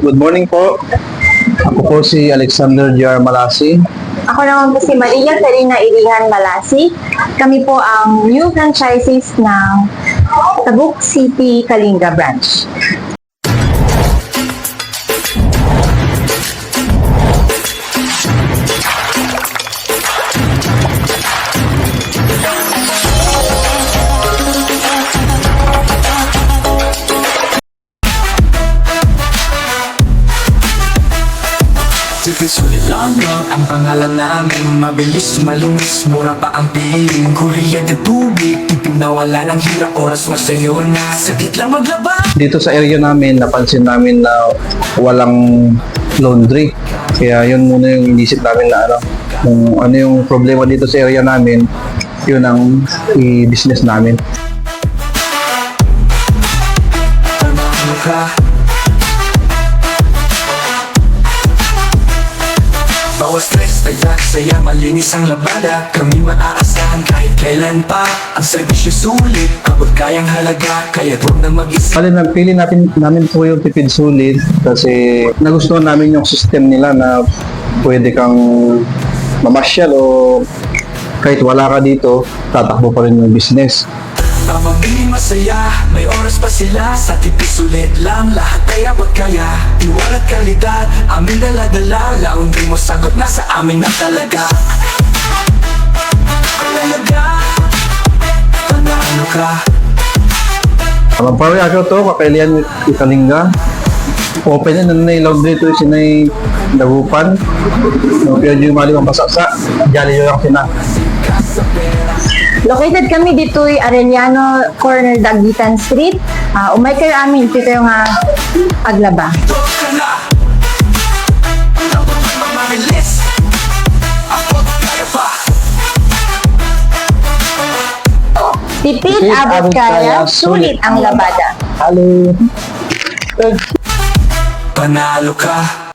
Good morning po. Ako po si Alexander J.R. Malasi. Ako naman po si Maria Karina Irihan Malasi. Kami po ang new franchises ng Tabuk City, Kalinga Branch. Sulit lang ang pangalan namin. Mabilis, malungis, mura pa ang piling. Kuryente, tubig, tipid na wala ng hirap. Oras masayo na, sakit lang maglaba. Dito sa area namin, napansin namin na walang laundry. Kaya yun muna yung inisip namin na kung ano yung problema dito sa area namin, yun ang i-business namin. Ano ka? Bawas stress, saya, malinis ang labada. Kami maaasahan kahit kailan pa. Ang serbisyo sulit, kapag kayang halaga. Kaya huwag na mag-isip. Pili namin po yung tipid sulit kasi nagustuhan namin yung system nila na pwede kang mamasyal o kahit wala ka dito, tatakbo pa rin yung business. Pamamili masaya, may oras pa sila. Sa tipis ulit lang, lahat kaya wag kaya. Iwalat kalidad, amin dala-dala. Laundry mo sagot na sa amin na talaga. Kalaga, panalo ka. Pare ako to, Kailian Kalinga. Open na na yung laundry to sinay dagupan. Kaya yung mali kong pasaksa, jali yung sina. Located kami dito ay Arellano Corner, Dagitan Street. Umay kayo amin, dito yung Aglaba. Ito ka na, dapat may mamahilis. Ako kaya pa. Tipid, abot kaya, sulit ang labada. Halo. Panalo ka.